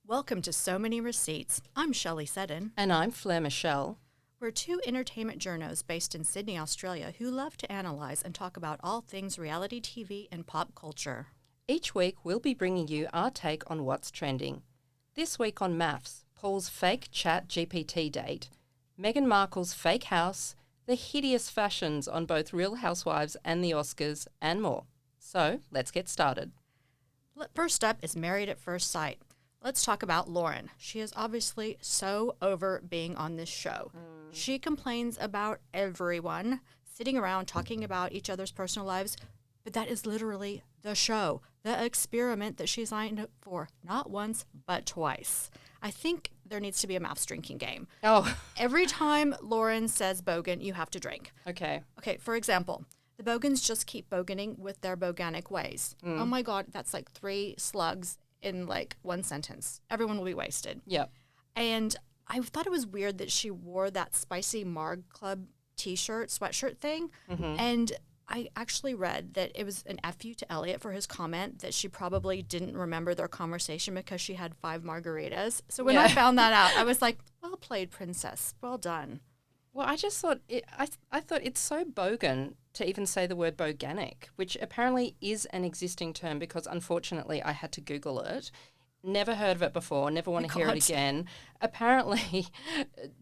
Welcome to So Many Receipts. I'm Shelley Sutton. And I'm Fleur Michelle. We're two entertainment journos based in Sydney, Australia, who love to analyze and talk about all things reality TV and pop culture. Each week, we'll be bringing you our take on what's trending. This week on MAFS, Paul's fake ChatGPT date, Meghan Markle's fake house, the hideous fashions on both Real Housewives and the Oscars, and more. So, let's get started. First up is Married at First Sight. Let's talk about Lauren. She is obviously so over being on this show. She complains about everyone sitting around talking about each other's personal lives, but that is literally the show, the experiment that she signed up for, not once, but twice. I think there needs to be a MAFS drinking game. Oh. Every time Lauren says bogan, you have to drink. Okay. Okay, for example, the bogans just keep boganing with their boganic ways. Oh my God, that's like 3 slugs in like one sentence. Everyone will be wasted. Yep. And I thought it was weird that she wore that spicy Marg Club t-shirt, sweatshirt thing. And I actually read that it was an F you to Elliot for his comment that she probably didn't remember their conversation because she had 5 margaritas. So when I found that out, I was like, well played, princess. Well done. Well, I just thought, I thought it's so bogan to even say the word boganic, which apparently is an existing term because unfortunately I had to Google it. Never heard of it before, never want to hear it again. Apparently,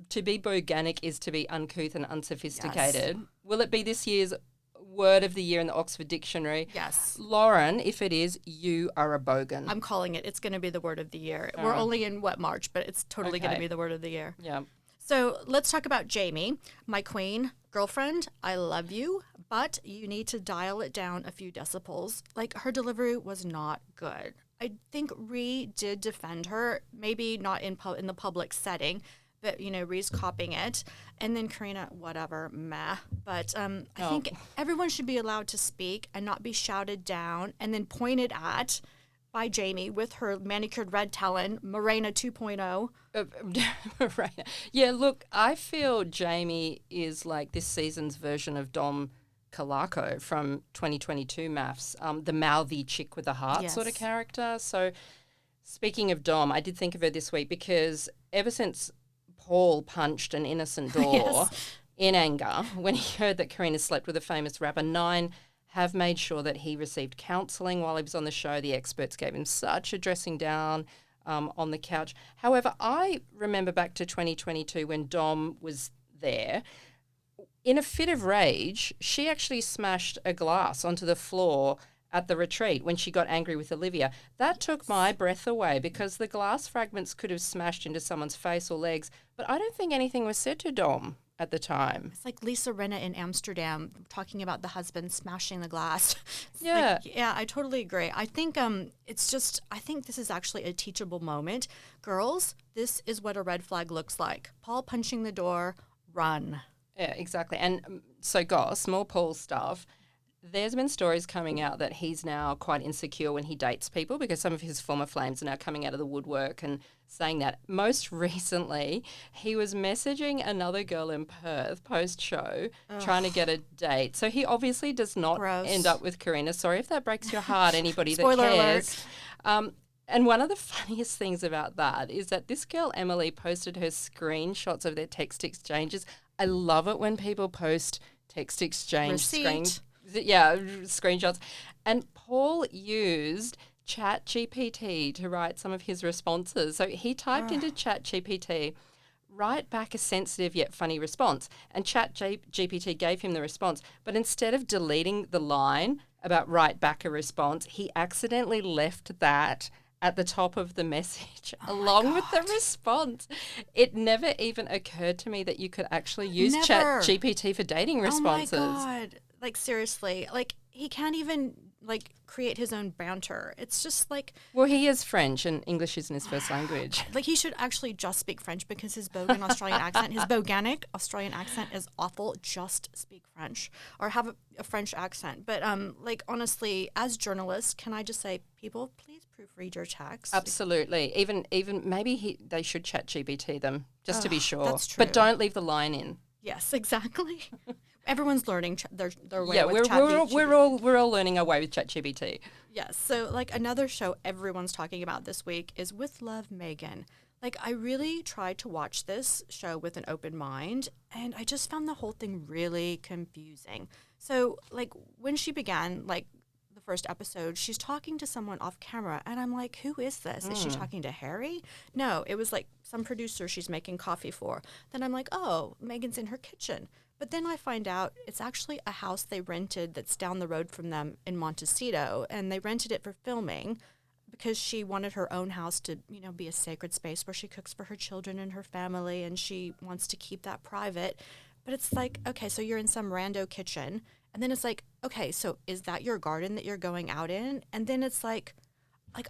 to be boganic is to be uncouth and unsophisticated. Yes. Will it be this year's word of the year in the Oxford Dictionary? Yes. Lauren, if it is, you are a bogan. I'm calling it. It's going to be the word of the year. We're only in, March, but it's totally going to be the word of the year. Yeah. So let's talk about Jamie, my queen, girlfriend. I love you, but you need to dial it down a few decibels. Like, her delivery was not good. I think Ree did defend her, maybe not in the public setting, but, you know, Ree's copying it. And then Karina, whatever, meh. But I think everyone should be allowed to speak and not be shouted down and then pointed at by Jamie with her manicured red talon, Morena 2.0. Morena. Yeah, look, I feel Jamie is like this season's version of Dom Calaco from 2022 MAFS, the mouthy chick with a heart sort of character. So speaking of Dom, I did think of her this week because ever since Paul punched an innocent door in anger when he heard that Karina slept with a famous rapper, 9 have made sure that he received counselling while he was on the show. The experts gave him such a dressing down on the couch. However, I remember back to 2022 when Dom was there. In a fit of rage, she actually smashed a glass onto the floor at the retreat when she got angry with Olivia. That took my breath away because the glass fragments could have smashed into someone's face or legs, but I don't think anything was said to Dom at the time. It's like Lisa Rinna in Amsterdam talking about the husband smashing the glass. I totally agree. I think I think this is actually a teachable moment. Girls, this is what a red flag looks like. Paul punching the door, run. Yeah, exactly. And so Goss, more Paul stuff, there's been stories coming out that he's now quite insecure when he dates people because some of his former flames are now coming out of the woodwork and saying that. Most recently, he was messaging another girl in Perth post-show trying to get a date. So he obviously does not end up with Karina. Sorry if that breaks your heart, anybody that cares. And one of the funniest things about that is that this girl, Emily, posted her screenshots of their text exchanges. I love it when people post text exchange screenshots. And Paul used ChatGPT to write some of his responses. So he typed into ChatGPT, write back a sensitive yet funny response. And ChatGPT gave him the response. But instead of deleting the line about write back a response, he accidentally left that at the top of the message along with the response. It never even occurred to me that you could actually use ChatGPT for dating responses. Oh my God. Like, seriously, like, he can't even, like, create his own banter. It's just like... Well, he is French and English isn't his first language. Like, he should actually just speak French because his bogan Australian accent, his boganic Australian accent is awful. Just speak French or have a French accent. But, like, honestly, as journalists, can I just say, people, please proofread your text. Absolutely. Even maybe they should ChatGPT them just to be sure. That's true. But don't leave the line in. Yes, exactly. everyone's learning their way Yeah, with ChatGPT. we're all learning our way with ChatGPT. Yes. So, like, another show everyone's talking about this week is With Love, Meghan. Like, I really tried to watch this show with an open mind, and I just found the whole thing really confusing. So, like, when she began, like, the first episode, she's talking to someone off camera, and I'm like, who is this? Is she talking to Harry? No, it was, like, some producer she's making coffee for. Then I'm like, oh, Meghan's in her kitchen. But then I find out it's actually a house they rented that's down the road from them in Montecito, and they rented it for filming because she wanted her own house to, you know, be a sacred space where she cooks for her children and her family, and she wants to keep that private. But it's like, okay, so you're in some rando kitchen, and then it's like, okay, so is that your garden that you're going out in? And then it's like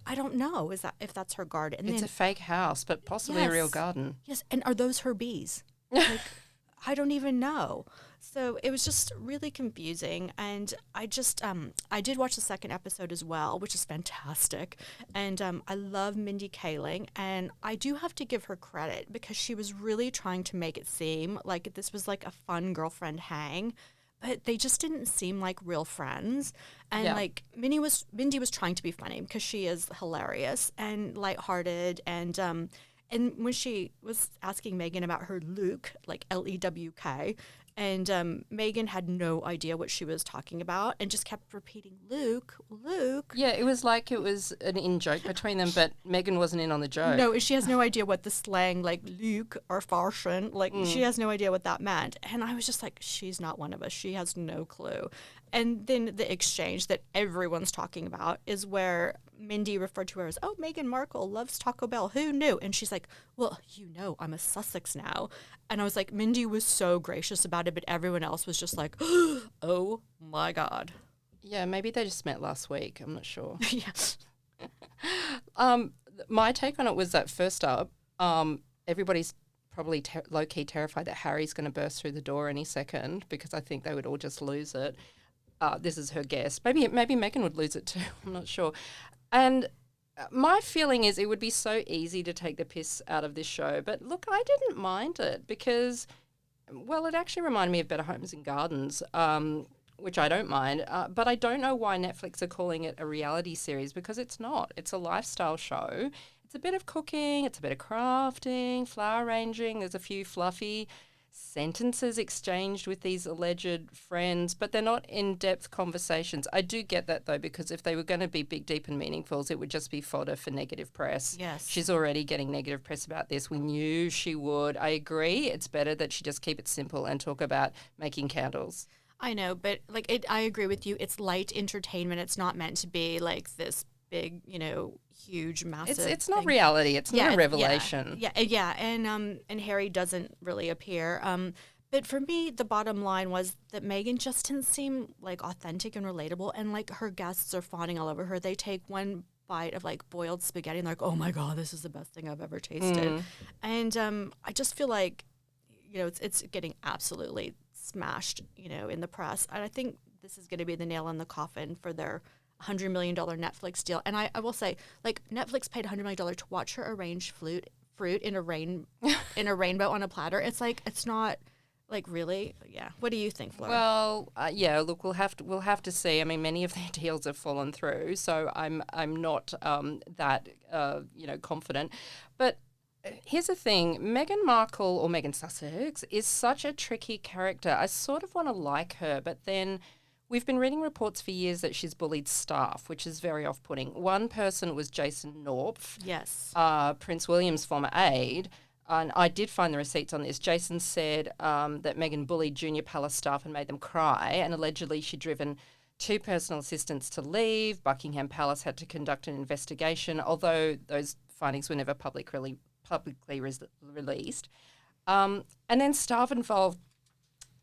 I don't know, is that if that's her garden? And it's then, a fake house, but possibly a real garden. Yes, and are those her bees? Like, I don't even know. So it was just really confusing, and I did watch the second episode as well, which is fantastic, and I love Mindy Kaling, and I do have to give her credit because she was really trying to make it seem like this was like a fun girlfriend hang, but they just didn't seem like real friends, and like Mindy was trying to be funny because she is hilarious and lighthearted, and when she was asking Meghan about her lewk, like Lewk, and Meghan had no idea what she was talking about and just kept repeating, Luke. Yeah, it was like it was an in-joke between them, but Meghan wasn't in on the joke. No, she has no idea what the slang, like lewk or farshun, like she has no idea what that meant. And I was just like, she's not one of us. She has no clue. And then the exchange that everyone's talking about is where Mindy referred to her as, oh, Meghan Markle loves Taco Bell. Who knew? And she's like, well, you know, I'm a Sussex now. And I was like, Mindy was so gracious about it, but everyone else was just like, oh, my God. Yeah, maybe they just met last week. I'm not sure. Yes. My take on it was that first up, everybody's probably low-key terrified that Harry's going to burst through the door any second because I think they would all just lose it. This is her guess. Maybe Meghan would lose it too. I'm not sure. And my feeling is it would be so easy to take the piss out of this show. But look, I didn't mind it because, well, it actually reminded me of Better Homes and Gardens, which I don't mind. But I don't know why Netflix are calling it a reality series because it's not. It's a lifestyle show. It's a bit of cooking. It's a bit of crafting, flower arranging. There's a few fluffy sentences exchanged with these alleged friends, but they're not in-depth conversations. I do get that, though, because if they were going to be big, deep and meaningfuls, it would just be fodder for negative press. Yes. She's already getting negative press about this. We knew she would. I agree. It's better that she just keep it simple and talk about making candles. I know, but I agree with you. It's light entertainment. It's not meant to be like this big, huge, massive. It's not thing. reality. It's not a revelation. Yeah, and Harry doesn't really appear. But for me, the bottom line was that Meghan just didn't seem like authentic and relatable, and like her guests are fawning all over her. They take one bite of like boiled spaghetti and they're like, oh my God, this is the best thing I've ever tasted. And I just feel like, it's getting absolutely smashed, in the press. And I think this is going to be the nail in the coffin for their $100 million Netflix deal. And I will say, like, Netflix paid $100 million to watch her arrange fruit in a rainbow on a platter. It's like, it's not like, really. Yeah. What do you think, Flora? Well, look, we'll have to see. I mean, many of their deals have fallen through, so I'm not that confident. But here's the thing, Meghan Markle or Meghan Sussex is such a tricky character. I sort of want to like her, but then we've been reading reports for years that she's bullied staff, which is very off-putting. One person was Jason Norpf, yes, Prince William's former aide, and I did find the receipts on this. Jason said that Meghan bullied junior palace staff and made them cry, and allegedly she'd driven 2 personal assistants to leave. Buckingham Palace had to conduct an investigation, although those findings were never publicly released. And then staff involved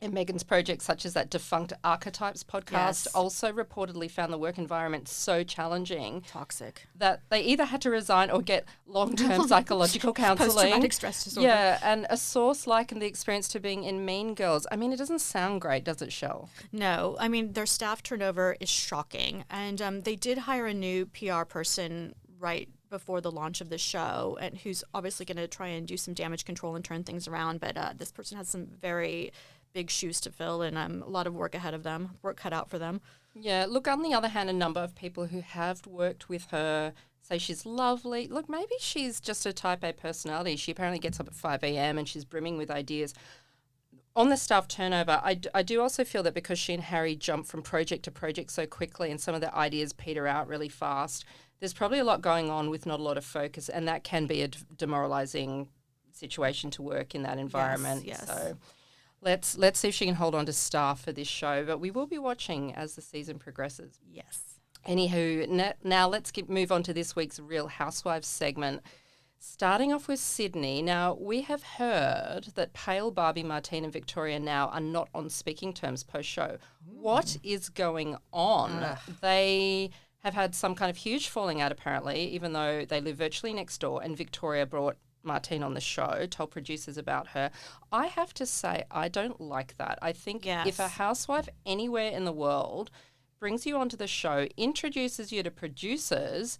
in Meghan's projects, such as that defunct Archetypes podcast, also reportedly found the work environment so challenging, toxic, that they either had to resign or get long-term psychological counselling. Post-traumatic stress disorder. Yeah, and a source likened the experience to being in Mean Girls. I mean, it doesn't sound great, does it, Shell? No. I mean, their staff turnover is shocking. And they did hire a new PR person right before the launch of the show, and who's obviously going to try and do some damage control and turn things around. But this person has some very big shoes to fill and a lot of work ahead of them, work cut out for them. Yeah, look, on the other hand, a number of people who have worked with her say she's lovely. Look, maybe she's just a type A personality. She apparently gets up at 5 a.m. and she's brimming with ideas. On the staff turnover, I do also feel that because she and Harry jump from project to project so quickly and some of the ideas peter out really fast, there's probably a lot going on with not a lot of focus, and that can be a demoralising situation to work in that environment. Yes. So let's see if she can hold on to staff for this show, but we will be watching as the season progresses. Yes. Anywho, now let's move on to this week's Real Housewives segment. Starting off with Sydney. Now, we have heard that Pale, Barbie, Martine and Victoria now are not on speaking terms post-show. What is going on? They have had some kind of huge falling out, apparently, even though they live virtually next door, and Victoria brought Martine on the show, told producers about her. I have to say, I don't like that. I think if a housewife anywhere in the world brings you onto the show, introduces you to producers,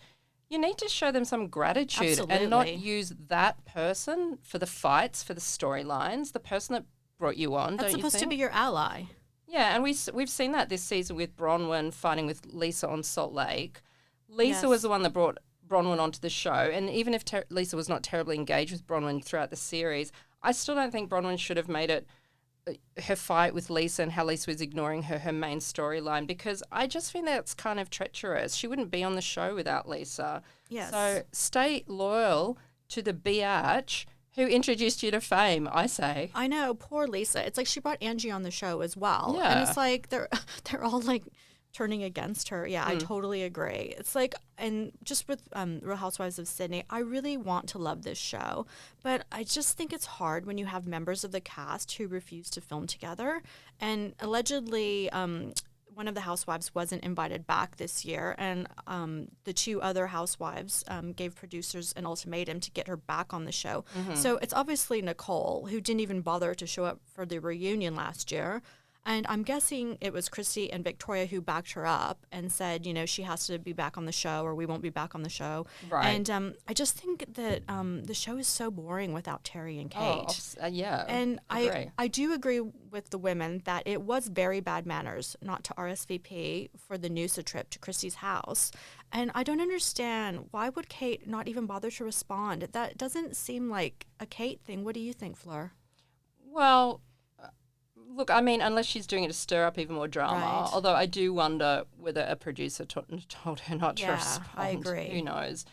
you need to show them some gratitude and not use that person for the fights, for the storylines, the person that brought you on, That's supposed to be your ally. Yeah, and we've seen that this season with Bronwyn fighting with Lisa on Salt Lake. Lisa was the one that brought Bronwyn onto the show, and even if Lisa was not terribly engaged with Bronwyn throughout the series, I still don't think Bronwyn should have made it her fight with Lisa and how Lisa was ignoring her main storyline, because I just think that's kind of treacherous. She wouldn't be on the show without Lisa. Yes. So stay loyal to the biatch who introduced you to fame, I say. I know, poor Lisa. It's like she brought Angie on the show as well. Yeah. And it's like they're all like turning against her. Yeah, I totally agree. It's like, and just with Real Housewives of Sydney, I really want to love this show, but I just think it's hard when you have members of the cast who refuse to film together. And allegedly, one of the housewives wasn't invited back this year, and the two other housewives gave producers an ultimatum to get her back on the show. So it's obviously Nicole, who didn't even bother to show up for the reunion last year. And I'm guessing it was Christy and Victoria who backed her up and said, she has to be back on the show or we won't be back on the show. Right. And I just think that the show is so boring without Terry and Kate. Yeah. And I do agree with the women that it was very bad manners not to RSVP for the Noosa trip to Christy's house. And I don't understand, why would Kate not even bother to respond? That doesn't seem like a Kate thing. What do you think, Fleur? Well, look, I mean, unless she's doing it to stir up even more drama. Right. Although I do wonder whether a producer told her not to respond. I agree. Who knows?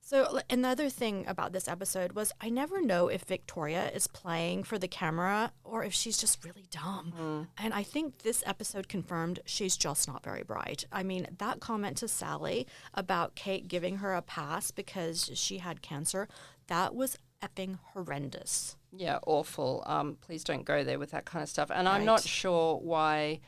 So another thing about this episode was I never know if Victoria is playing for the camera or if she's just really dumb. And I think this episode confirmed she's just not very bright. I mean, that comment to Sally about Kate giving her a pass because she had cancer, that was effing horrendous. Yeah, awful. Please don't go there with that kind of stuff. And I'm not sure why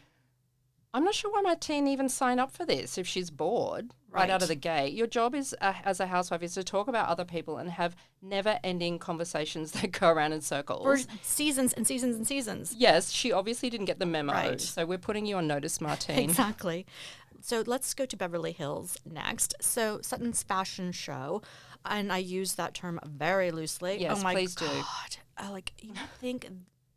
Martine even signed up for this if she's bored right out of the gate. Your job is as a housewife is to talk about other people and have never-ending conversations that go around in circles. For seasons and seasons and seasons. Yes, she obviously didn't get the memo. Right. So we're putting you on notice, Martine. Exactly. So let's go to Beverly Hills next. So Sutton's fashion show, and I use that term very loosely. Yes, oh my please God. do. You think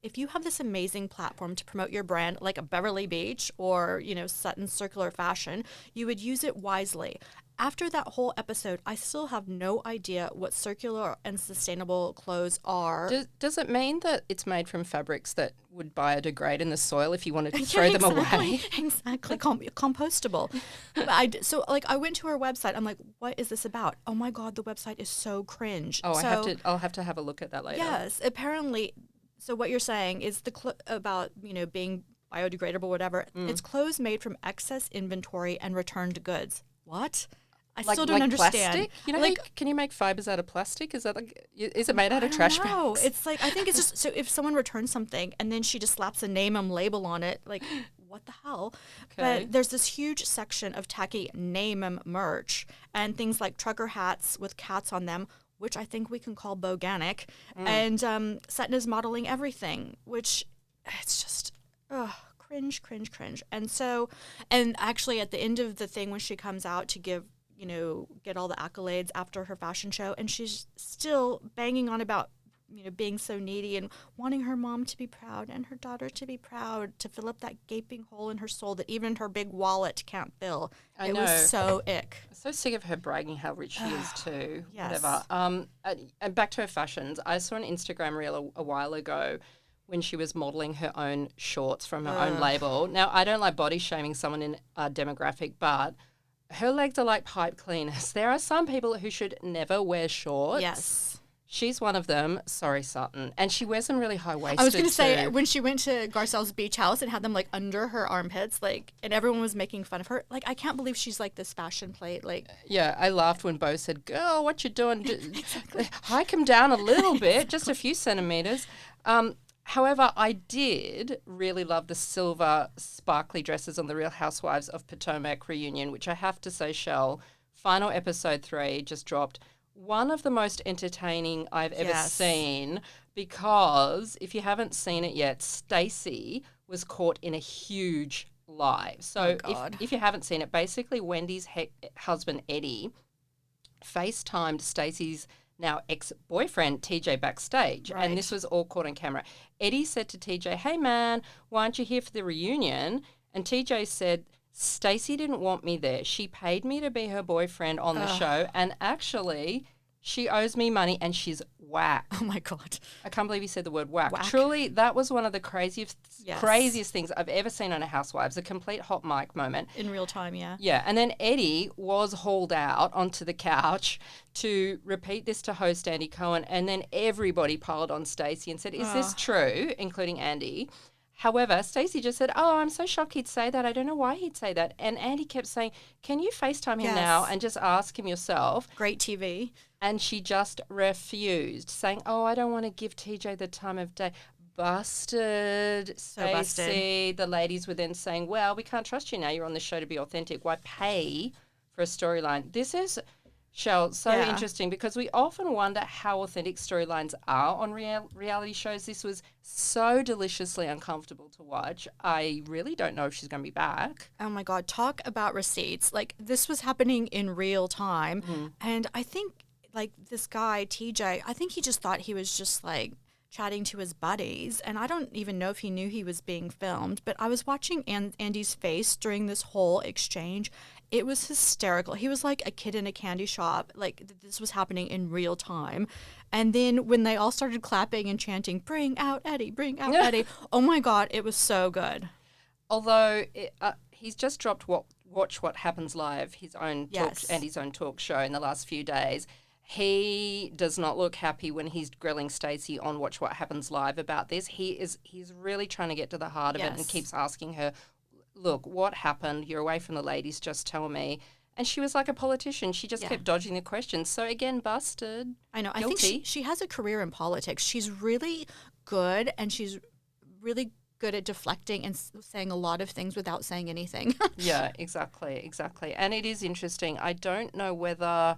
if you have this amazing platform to promote your brand, like a Beverly Beach or, Sutton's circular fashion, you would use it wisely. After that whole episode, I still have no idea what circular and sustainable clothes are. Does it mean that it's made from fabrics that would biodegrade in the soil if you wanted to throw them away? Exactly. Compostable. I went to her website. I'm like, what is this about? Oh my God, the website is so cringe. Oh, I'll have to have a look at that later. Yes, apparently. So what you're saying is about being biodegradable, whatever. It's clothes made from excess inventory and returned goods. What? I still don't understand. Plastic? Can you make fibers out of plastic? Is that is it made out of trash bags? No, it's like I think it's just so if someone returns something and then she just slaps a name and label on it, like what the hell? Okay. But there's this huge section of tacky name merch and things like trucker hats with cats on them, which I think we can call boganic. And Sutton is modeling everything, which it's just cringe. And actually at the end of the thing when she comes out to give, get all the accolades after her fashion show, and she's still banging on about being so needy and wanting her mom to be proud and her daughter to be proud, to fill up that gaping hole in her soul that even her big wallet can't fill. I It know. was so ick. I'm so sick of her bragging how rich she is too. Yes. Whatever. And back to her fashions. I saw an Instagram reel a while ago when she was modelling her own shorts from her own label. Now, I don't like body shaming someone in our demographic, but her legs are like pipe cleaners. There are some people who should never wear shorts. Yes. She's one of them. Sorry, Sutton. And she wears them really high-waisted I was going to say, too. when she went to Garcelle's beach house and had them like under her armpits, like, and everyone was making fun of her. Like, I can't believe she's like this fashion plate. Like, Yeah, I laughed when Bo said, girl, what you doing? Hike him down a little bit, just a few centimetres. However, I did really love the silver sparkly dresses on the Real Housewives of Potomac reunion, which I have to say, Shell, final episode 3 just dropped. One of the most entertaining I've ever seen, because if you haven't seen it yet, Stacey was caught in a huge lie. So if you haven't seen it, basically Wendy's husband Eddie FaceTimed Stacey's now ex-boyfriend TJ backstage, and this was all caught on camera. Eddie said to TJ, hey man, why aren't you here for the reunion? And TJ said, Stacey didn't want me there. She paid me to be her boyfriend on the show, and actually she owes me money and she's whack. oh my God. I can't believe he said the word whack. Whack. Truly, that was one of the craziest things I've ever seen on a Housewives, a complete hot mic moment. In real time, yeah. Yeah, and then Eddie was hauled out onto the couch to repeat this to host Andy Cohen, and then everybody piled on Stacey and said, is this true, including Andy? However, Stacey just said, oh, I'm so shocked he'd say that. I don't know why he'd say that. And Andy kept saying, can you FaceTime him now and just ask him yourself? Great TV. And she just refused, saying, oh, I don't want to give TJ the time of day. Busted, So busted. Stacey. The ladies were then saying, well, we can't trust you now. You're on the show to be authentic. Why pay for a storyline? This is, Shell, so interesting, because we often wonder how authentic storylines are on reality shows. This was so deliciously uncomfortable to watch. I really don't know if she's going to be back. Oh my God, talk about receipts. Like, this was happening in real time. And I think, like, this guy, TJ, I think he just thought he was just, like, chatting to his buddies. And I don't even know if he knew he was being filmed. But I was watching Andy's face during this whole exchange. It was hysterical. He was like a kid in a candy shop. Like, this was happening in real time. And then when they all started clapping and chanting, bring out Eddie, bring out Eddie. Oh my God, it was so good. Although he's just dropped Watch What Happens Live, his own Andy's own talk show in the last few days. He does not look happy when he's grilling Stacey on Watch What Happens Live about this. He's really trying to get to the heart of it and keeps asking her, look, what happened? You're away from the ladies, just tell me. And she was like a politician. She just kept dodging the questions. So again, busted. I know. Guilty. I think she has a career in politics. She's really good, and she's really good at deflecting and saying a lot of things without saying anything. Yeah, exactly. And it is interesting. I don't know whether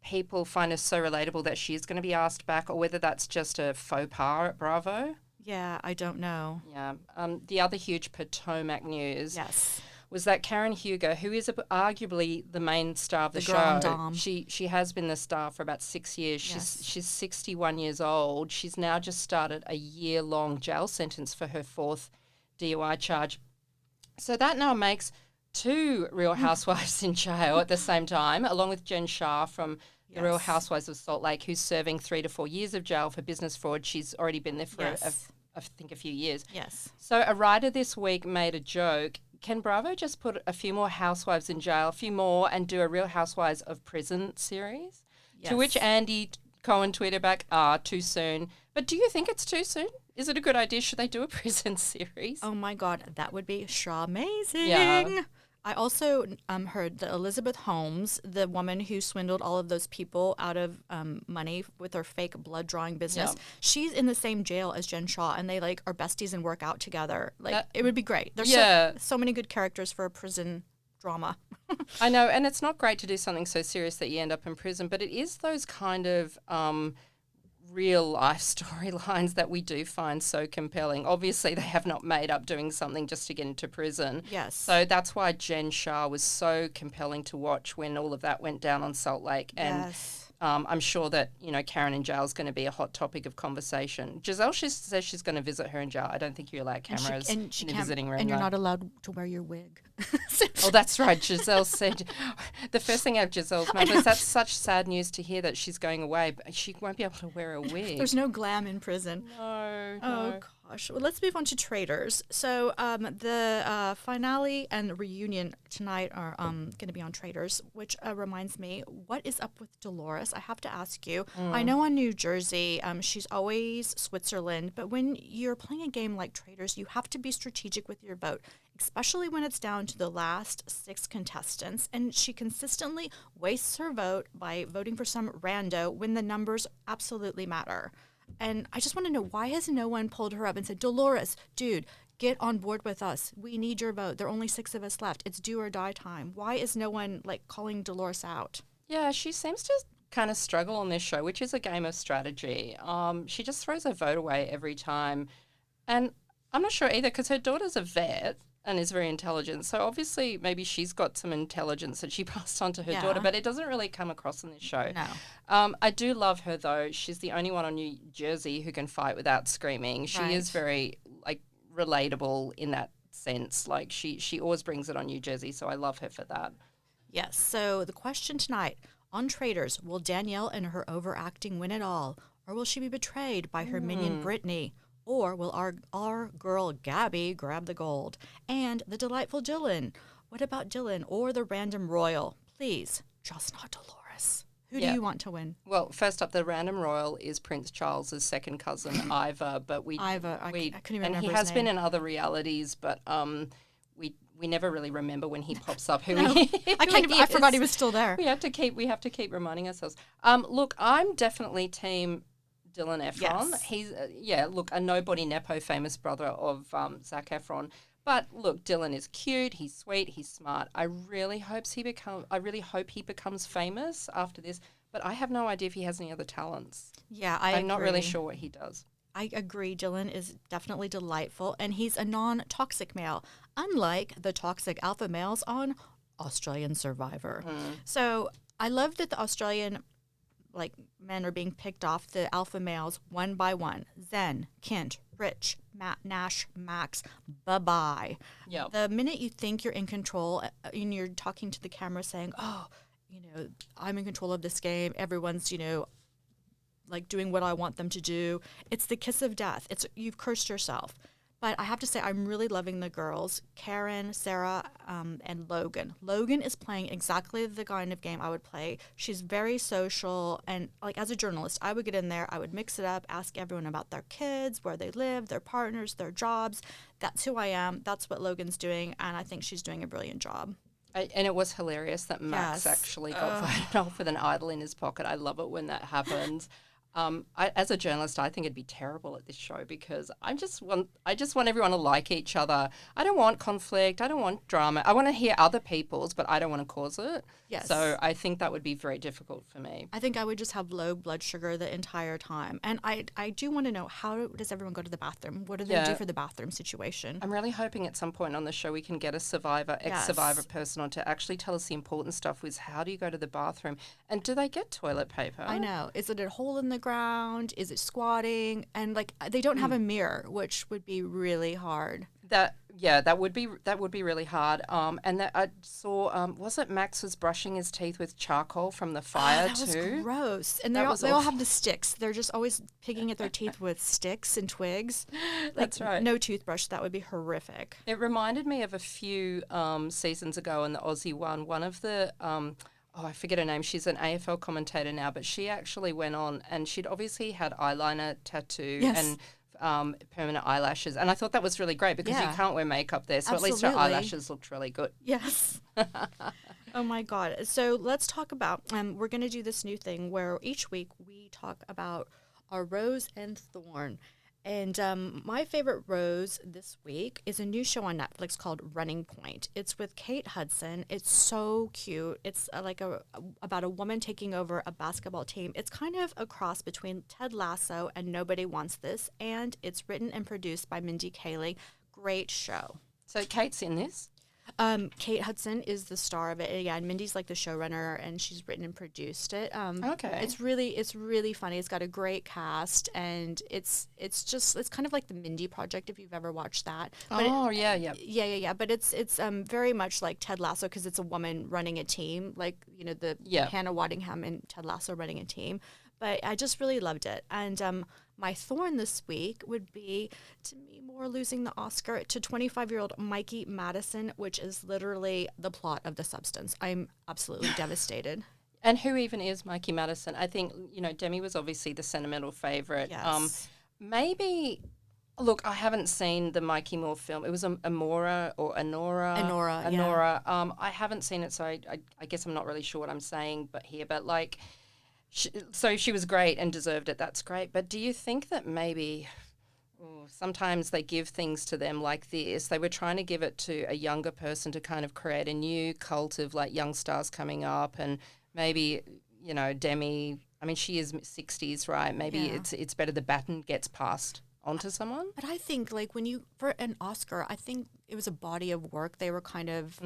people find her so relatable that she is going to be asked back, or whether that's just a faux pas at Bravo. Yeah, I don't know. Yeah. The other huge Potomac news Yes. was that Karen Hugo, who is arguably the main star of the show, grande dame. she has been the star for about 6 years. Yes. She's 61 years old. She's now just started a year-long jail sentence for her 4th DUI charge. So that now makes 2 Real Housewives in jail at the same time, along with Jen Shah from the Real Housewives of Salt Lake, who's serving 3 to 4 years of jail for business fraud. She's already been there for, I think, a few years. Yes. So a writer this week made a joke. Can Bravo just put a few more housewives in jail, a few more, and do a Real Housewives of Prison series? Yes. To which Andy Cohen tweeted back, too soon. But do you think it's too soon? Is it a good idea? Should they do a prison series? Oh my God, that would be amazing. Yeah. I also heard that Elizabeth Holmes, the woman who swindled all of those people out of money with her fake blood drawing business, she's in the same jail as Jen Shah, and they like are besties and work out together. Like, it would be great. There's so many good characters for a prison drama. I know, and it's not great to do something so serious that you end up in prison, but it is those kind of real life storylines that we do find so compelling. Obviously, they have not made up doing something just to get into prison. Yes. So that's why Jen Shah was so compelling to watch when all of that went down on Salt Lake. And I'm sure that, Karen in jail is going to be a hot topic of conversation. Giselle, she says she's going to visit her in jail. I don't think you're allowed cameras in the visiting room. And you're not allowed to wear your wig. Oh, that's right. Giselle said, the first thing out of Giselle's mouth is that's such sad news to hear that she's going away, but she won't be able to wear a wig. There's no glam in prison. No. Oh, gosh. Well, let's move on to Traitors. So the finale and reunion tonight are going to be on Traitors, which reminds me, what is up with Dolores? I have to ask you. I know on New Jersey, she's always Switzerland, but when you're playing a game like Traitors, you have to be strategic with your vote, especially when it's down to the last 6 contestants. And she consistently wastes her vote by voting for some rando when the numbers absolutely matter. And I just want to know, why has no one pulled her up and said, Dolores, dude, get on board with us. We need your vote. There are only 6 of us left. It's do or die time. Why is no one calling Dolores out? Yeah, she seems to kind of struggle on this show, which is a game of strategy. She just throws her vote away every time. And I'm not sure either, because her daughter's a vet and is very intelligent. So obviously maybe she's got some intelligence that she passed on to her daughter, but it doesn't really come across in this show. No. I do love her, though. She's the only one on New Jersey who can fight without screaming. She is very, relatable in that sense. She always brings it on New Jersey, so I love her for that. Yes. So the question tonight on Traitors, will Danielle and her overacting win it all? Or will she be betrayed by her minion Brittany? Or will our girl Gabby grab the gold? And the delightful Dylan. What about Dylan or the random royal? Please, just not Dolores. Who do you want to win? Well, first up, the random royal is Prince Charles's second cousin, Ivor. But I couldn't even remember and he has been in other realities, but we never really remember when he pops up who he is. I forgot he was still there. We have to keep reminding ourselves. Look, I'm definitely team Dylan Efron. Yes. He's a nobody nepo famous brother of Zac Efron. But look, Dylan is cute, he's sweet, he's smart. I really hope he becomes famous after this, but I have no idea if he has any other talents. Yeah, I'm not really sure what he does. I agree. Dylan is definitely delightful, and he's a non-toxic male, unlike the toxic alpha males on Australian Survivor. So I love that the Australian men are being picked off, the alpha males, one by one. Zen, Kent, Rich, Matt, Nash, Max, bye-bye. Yep. The minute you think you're in control and you're talking to the camera saying, I'm in control of this game, everyone's, doing what I want them to do, it's the kiss of death. You've cursed yourself. But I have to say, I'm really loving the girls, Karen, Sarah, and Logan. Logan is playing exactly the kind of game I would play. She's very social, and as a journalist, I would get in there, I would mix it up, ask everyone about their kids, where they live, their partners, their jobs. That's who I am. That's what Logan's doing, and I think she's doing a brilliant job. And it was hilarious that Max actually got voted off with an idol in his pocket. I love it when that happens. As a journalist, I think it'd be terrible at this show because I just want everyone to like each other. I don't want conflict. I don't want drama. I want to hear other people's, but I don't want to cause it. Yes. So I think that would be very difficult for me. I think I would just have low blood sugar the entire time. And I do want to know, how does everyone go to the bathroom? What do they do for the bathroom situation? I'm really hoping at some point on the show we can get a ex-survivor person on to actually tell us the important stuff with how do you go to the bathroom and do they get toilet paper? I know. Is it a hole in the ground? Is it squatting? And they don't have a mirror, which would be really hard. That would be really hard. And that I saw, was it Max was brushing his teeth with charcoal from the fire that too? That was gross. And they all have the sticks. They're just always picking at their teeth with sticks and twigs. That's right. No toothbrush. That would be horrific. It reminded me of a few seasons ago in the Aussie one. One of the I forget her name. She's an AFL commentator now, but she actually went on and she'd obviously had eyeliner tattoo and permanent eyelashes. And I thought that was really great because you can't wear makeup there. So at least her eyelashes looked really good. Yes. Oh, my God. So let's talk about, we're going to do this new thing where each week we talk about our rose and thorn. And my favorite rose this week is a new show on Netflix called Running Point. It's with Kate Hudson. It's so cute. It's about a woman taking over a basketball team. It's kind of a cross between Ted Lasso and Nobody Wants This, and it's written and produced by Mindy Kaling. Great show. So Kate's in this? Kate Hudson is the star of it. Yeah, and Mindy's like the showrunner, and she's written and produced it. Okay. It's really funny. It's got a great cast, and it's kind of like the Mindy Project, if you've ever watched that. But yeah. But it's very much like Ted Lasso, because it's a woman running a team, like Hannah Waddingham and Ted Lasso running a team. But I just really loved it, and my thorn this week would be, to me, more losing the Oscar to 25-year-old Mikey Madison, which is literally the plot of The Substance. I'm absolutely devastated. And who even is Mikey Madison? I think, Demi was obviously the sentimental favourite. Yes. Maybe, look, I haven't seen the Mikey Moore film. It was Amora or Anora. Anora, yeah. I haven't seen it, so I guess I'm not really sure what I'm saying but like, so she was great and deserved it. That's great. But do you think that maybe sometimes they give things to them like this? They were trying to give it to a younger person to kind of create a new cult of like young stars coming up, and maybe, Demi, I mean, she is 60s, right? Maybe it's better the baton gets passed on to someone. But I think like for an Oscar, I think it was a body of work they were kind of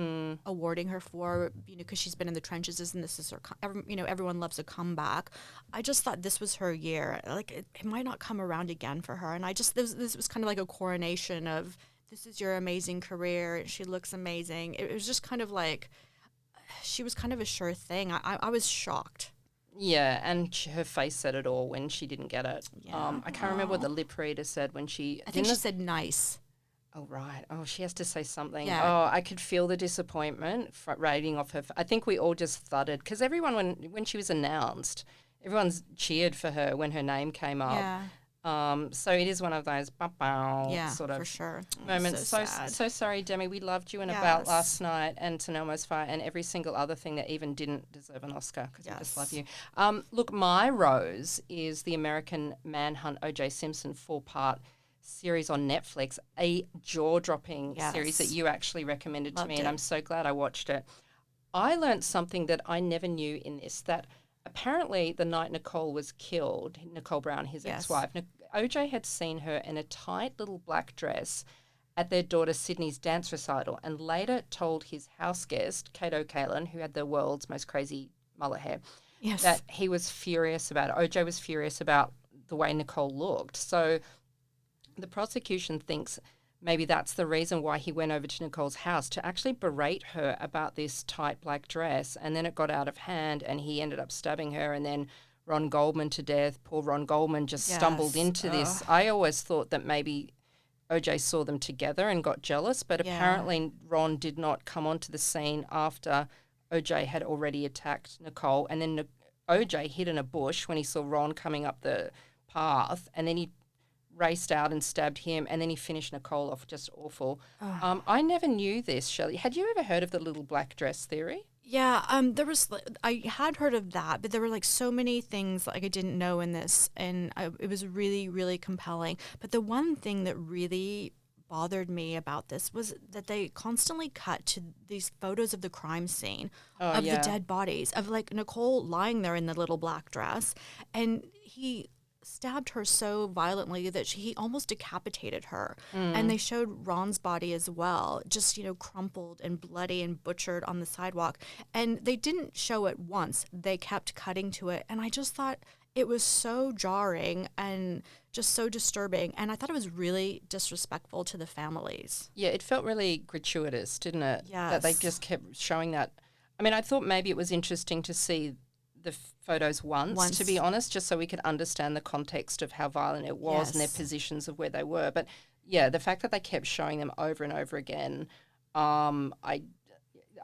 awarding her for, because she's been in the trenches, and this is her, everyone loves a comeback. I just thought this was her year. Like it might not come around again for her. And this was kind of like a coronation of, this is your amazing career. She looks amazing. It was just kind of like, she was kind of a sure thing. I was shocked. Yeah, and her face said it all when she didn't get it. Yeah. I can't remember what the lip reader said when she... I think she said nice. Oh, right. Oh, she has to say something. Yeah. Oh, I could feel the disappointment radiating off her. I think we all just thudded, because everyone, when she was announced, everyone's cheered for her when her name came up. Yeah. So it is one of those sort of for sure. moments. So sorry, Demi. We loved you in About Last Night and To Know Most Fire and every single other thing that even didn't deserve an Oscar, because we just love you. Look, my rose is the American Manhunt O.J. Simpson 4-part series on Netflix, a jaw-dropping series that you actually recommended to me, and I'm so glad I watched it. I learned something that I never knew in this, that apparently the night Nicole was killed, Nicole Brown, his ex-wife, OJ had seen her in a tight little black dress at their daughter Sydney's dance recital, and later told his house guest, Kate O'Callaghan, who had the world's most crazy mullet hair, that he was furious about it. OJ was furious about the way Nicole looked. So the prosecution thinks maybe that's the reason why he went over to Nicole's house, to actually berate her about this tight black dress, and then it got out of hand and he ended up stabbing her, and then Ron Goldman to death. Poor Ron Goldman just stumbled into this. I always thought that maybe OJ saw them together and got jealous, but apparently Ron did not come onto the scene after OJ had already attacked Nicole, and then OJ hid in a bush when he saw Ron coming up the path, and then he raced out and stabbed him, and then he finished Nicole off. Just awful. I never knew this, Shelley. Had you ever heard of the little black dress theory? Yeah, I had heard of that, but there were like so many things like I didn't know in this, and it was really, really compelling. But the one thing that really bothered me about this was that they constantly cut to these photos of the crime scene of the dead bodies, of like Nicole lying there in the little black dress, and he stabbed her so violently that he almost decapitated her. And they showed Ron's body as well, just, crumpled and bloody and butchered on the sidewalk. And they didn't show it once. They kept cutting to it. And I just thought it was so jarring and just so disturbing. And I thought it was really disrespectful to the families. Yeah, it felt really gratuitous, didn't it? Yes. That they just kept showing that. I mean, I thought maybe it was interesting to see the photos once, to be honest, just so we could understand the context of how violent it was and their positions of where they were. But yeah, the fact that they kept showing them over and over again, I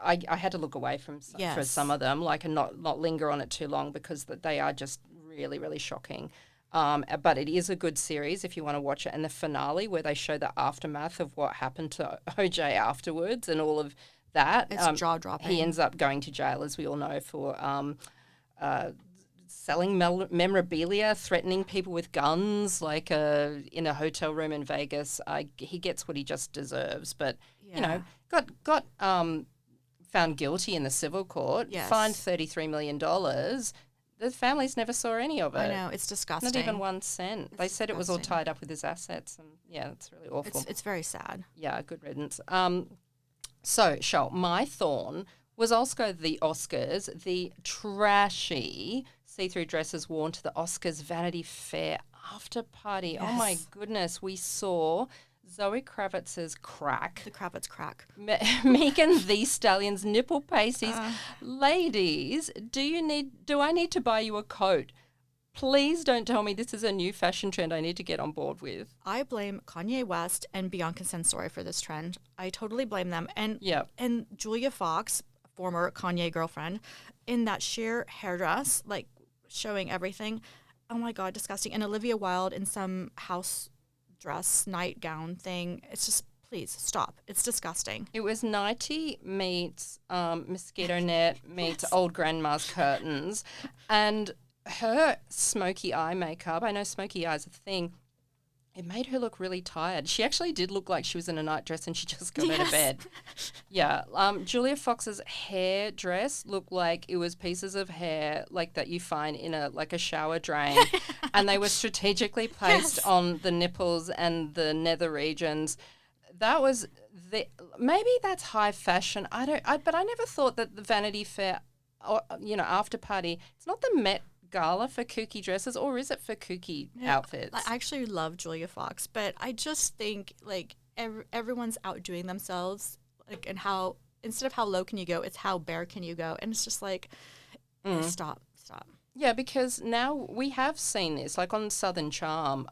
had to look away from for some of them, like, and not linger on it too long, because they are just really, really shocking. But it is a good series if you want to watch it. And the finale, where they show the aftermath of what happened to OJ afterwards and all of that, it's jaw-dropping. He ends up going to jail, as we all know, for selling memorabilia, threatening people with guns, like in a hotel room in Vegas. He gets what he just deserves, but got found guilty in the civil court, fined $33 million. The families never saw any of it. I know, it's disgusting. Not even 1 cent. They said it was all tied up with his assets, and it's really awful. It's very sad. Yeah, good riddance. So, Shol, my thorn was also the Oscars, the trashy see-through dresses worn to the Oscars Vanity Fair after party. Yes. Oh, my goodness. We saw Zoe Kravitz's crack. The Kravitz crack. Megan Thee Stallion's nipple pasties. Ladies, do I need to buy you a coat? Please don't tell me this is a new fashion trend I need to get on board with. I blame Kanye West and Bianca Censori for this trend. I totally blame them. And Julia Fox, former Kanye girlfriend, in that sheer hairdress, like showing everything. Oh my God, disgusting. And Olivia Wilde in some house dress nightgown thing. It's just, please stop. It's disgusting. It was nighty meets mosquito net meets old grandma's curtains, and her smoky eye makeup. I know smoky eye is a thing. It made her look really tired. She actually did look like she was in a nightdress and she just got out of bed. Yeah. Julia Fox's hair dress looked like it was pieces of hair like that you find in a shower drain, and they were strategically placed on the nipples and the nether regions. That was maybe that's high fashion. But I never thought that the Vanity Fair, after party. It's not the Met Gala for kooky dresses, or is it for kooky outfits? I actually love Julia Fox, but I just think like everyone's outdoing themselves, like, and how instead of how low can you go, it's how bare can you go, and it's just like stop. Yeah, because now we have seen this, like on Southern Charm.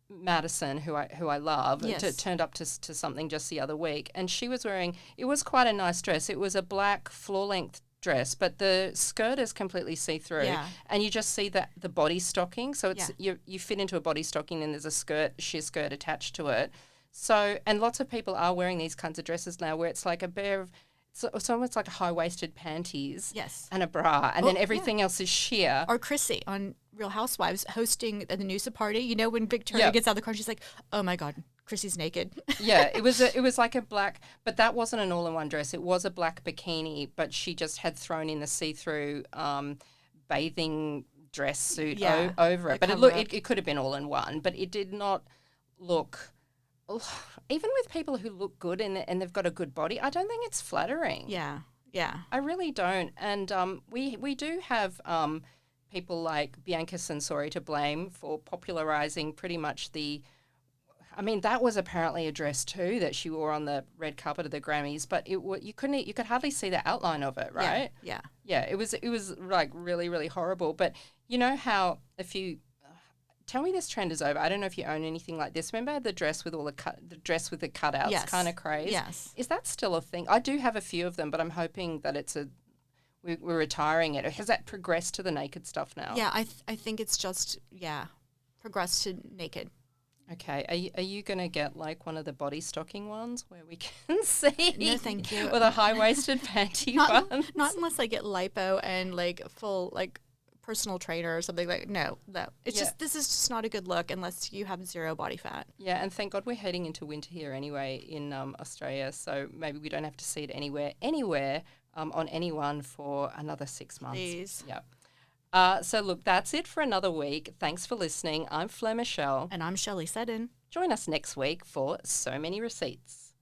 Madison, who I love, turned up to something just the other week, and she was wearing. It was quite a nice dress. It was a black floor length dress, but the skirt is completely see-through, and you just see the body stocking. So it's you fit into a body stocking, and there's a sheer skirt attached to it. So, and lots of people are wearing these kinds of dresses now, where it's like a pair of, it's almost like high-waisted panties, and a bra, and then everything else is sheer. Or Chrissy on Real Housewives hosting the Noosa party. You know, when Victoria gets out of the car, she's like, "Oh my God, Chrissy's naked." Yeah, it was like a black, but that wasn't an all-in-one dress. It was a black bikini, but she just had thrown in the see-through bathing dress suit over it. But it could have been all-in-one, but it did not look. Even with people who look good and they've got a good body, I don't think it's flattering. Yeah. I really don't. And we do have people like Bianca Censori to blame for popularising pretty much that was apparently a dress too that she wore on the red carpet of the Grammys, but you could hardly see the outline of it, right? Yeah. It was like really, really horrible. But you know how tell me this trend is over. I don't know if you own anything like this. Remember the dress with the cutouts kind of craze? Yes. Is that still a thing? I do have a few of them, but I'm hoping that we're retiring it. Has that progressed to the naked stuff now? Yeah, I think it's just progressed to naked. Okay. Are you going to get like one of the body stocking ones where we can see? No, thank you. With a high-waisted panty one? Not unless I get lipo and like full like personal trainer or something like no. It's just this is just not a good look unless you have zero body fat. Yeah, and thank God we're heading into winter here anyway in Australia, so maybe we don't have to see it anywhere on anyone for another 6 months. Please. Yeah. So look, that's it for another week. Thanks for listening. I'm Fleur Michelle. And I'm Shelley Sutton. Join us next week for So Many Receipts.